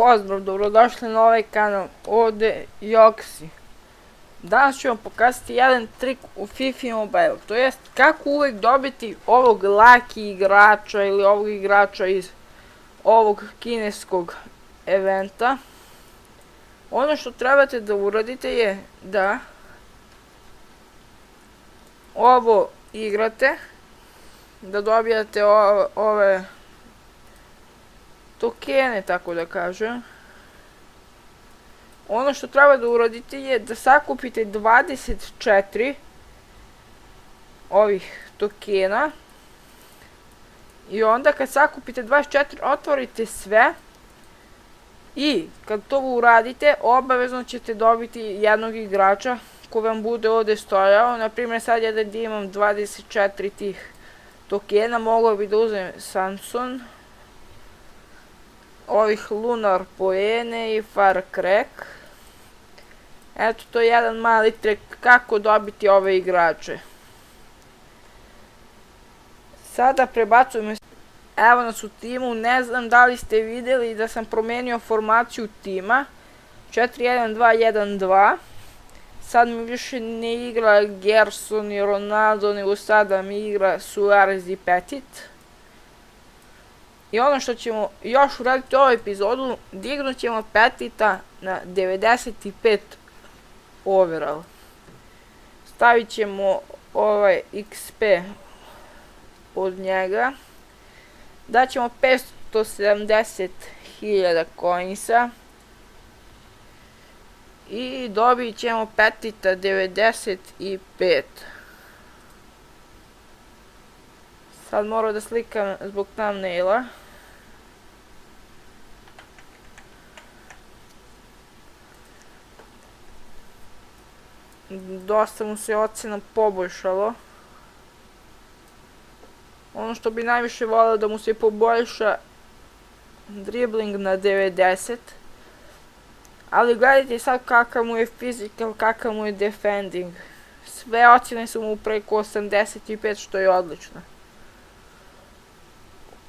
Pozdrav, dobrodošli na ovaj kanal, ovdje Joksi. Danas ću vam pokazati jedan trik u FIFA Mobile, to jest kako uvijek dobiti ovog Lucky igrača ili ovog igrača iz ovog kineskog eventa. Ono što trebate da uradite je da ovo igrate, da dobijate ove tokene, tako da kažem. Ono što treba da uradite je da sakupite 24 ovih tokena i onda kad sakupite 24 otvorite sve i kad to uradite obavezno ćete dobiti jednog igrača ko vam bude ovdje stojao. Naprimjer sad ja da imam 24 tih tokena mogao bi da uzmem Samson, ovih Lunar Poene i Far Crack. Eto, to je jedan mali trik kako dobiti ove igrače. Sada prebacujemo. Evo nas u timu, ne znam da li ste vidjeli da sam promijenio formaciju tima 4-1-2-1-2. Sad mi više ne igra Gerson i Ronaldo, nego sada mi igra Suarez i Petit. I ono što ćemo još uraditi u ovoj epizodu, dignut ćemo Petita na 95 overall. Stavit ćemo ovaj XP od njega. Daćemo 570.000 coinsa. I dobit ćemo Petita 95. Sad moram da slikam zbog thumbnaila. Dosta mu se ocena poboljšalo. Ono što bi najviše volio da mu se poboljša dribbling na 90. Ali gledajte sad kakav mu je physical, kakav mu je defending. Sve ocjene su mu preko 85, što je odlično.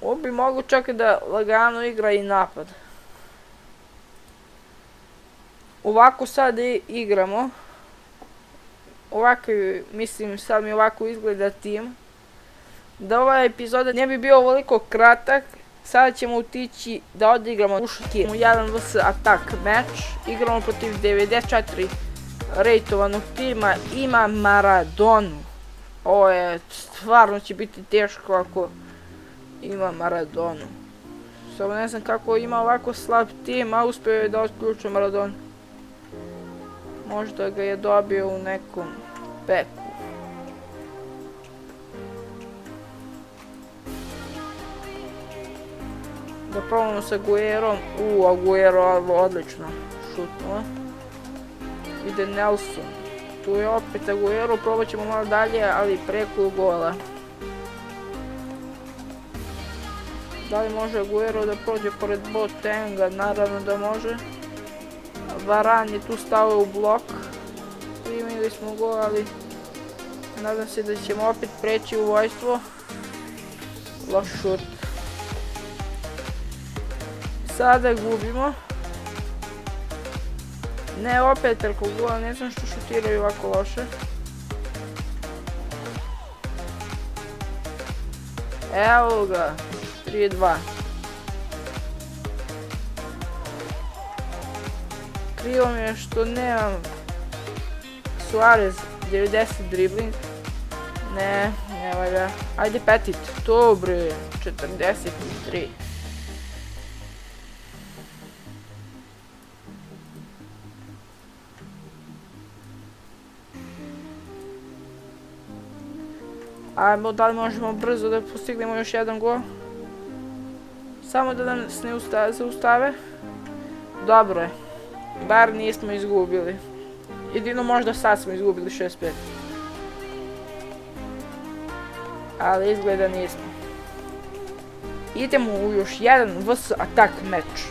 Ovo bi mogu čak da lagano igra i napad. Ovako sad igramo. Ovako, mislim, sad mi ovako izgleda tim. Da ova epizoda ne bi bio ovoliko kratak, sada ćemo otići da odigramo muški 1 vs attack match. Igramo protiv 94 rejtovanog tima, ima Maradonu. Ovo je, stvarno će biti teško ako ima Maradonu. Samo ne znam kako ima ovako slab tim, a uspio je da otključuje Maradonu. Možda ga je dobio u nekom peku. Da probamo sa Aguerom. Aguero odlično šutnuo. Ide Nelson. Tu je opet Aguero, probat ćemo malo dalje, ali preko gola. Da li može Aguero da prođe pored Botenga? Naravno da može. Varan je tu stavio u blok. Primili smo go, ali nadam se da ćemo opet preći u vojstvo. Loš šut. Sada gubimo. Ne, opet preko gola, ne znam što šutiraju ovako loše. Evo ga, 3-2. Krivo mi je što nemam Suarez 90 dribbling. Ne valja. Ajde Petit, dobre, 43. Ajmo, da li možemo brzo da postignemo još jedan gol? Samo da nas ne zaustave. Dobro je. Bar nismo izgubili. Jedino možda sad smo izgubili 6-5. Ali izgleda nismo. Idemo u još jedan vs attack match.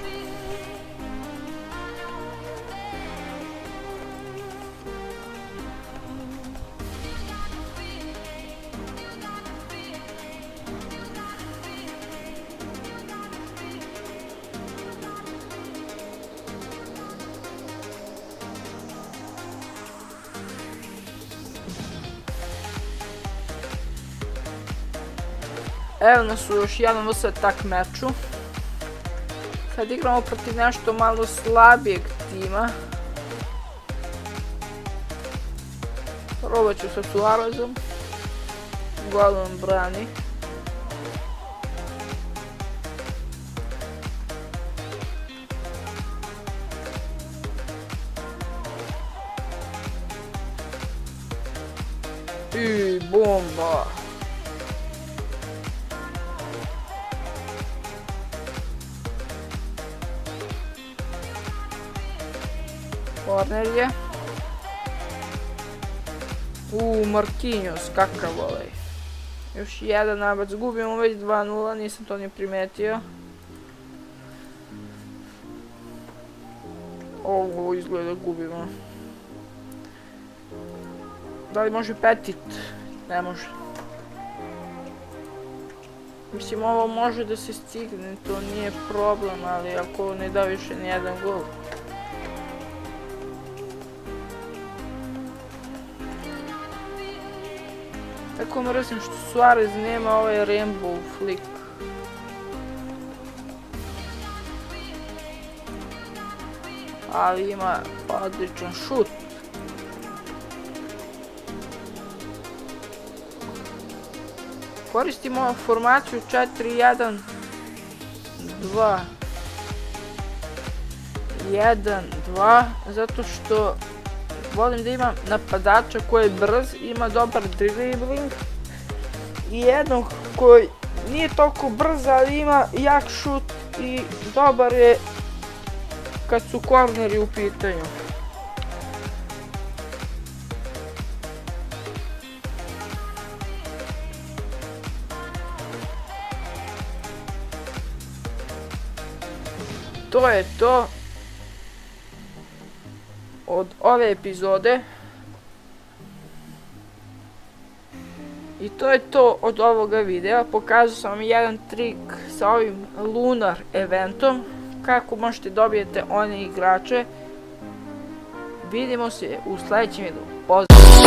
Evo nas u još jednom vs takmeču. Sad igramo protiv nešto malo slabijeg tima. Probat ću sa Suarezom. Golom brani. I bomba. Korner je. Marquinhos, kakav volej. Još jedan nabac, gubimo već 2:0, nisam to ni primetio. Ovo izgleda gubimo. Da li može Petit? Ne može. Mislim, ovo može da se stigne, to nije problem, ali ako ne da više nijedan gol. Tako mrzim što Suarez nema ovaj rainbow flick. Ali ima odličan šut. Koristimo formaciju 4-1-2. 1-2, zato što volim da imam napadača koji je brz, ima dobar dribbling i jednog koji nije toliko brz, ali ima jak šut i dobar je kad su korneri u pitanju. To je to od ove epizode i to je to od ovoga videa. Pokazao sam vam jedan trik sa ovim lunar eventom, kako možete dobijete one igrače. Vidimo se u sljedećem videu. Pozdrav!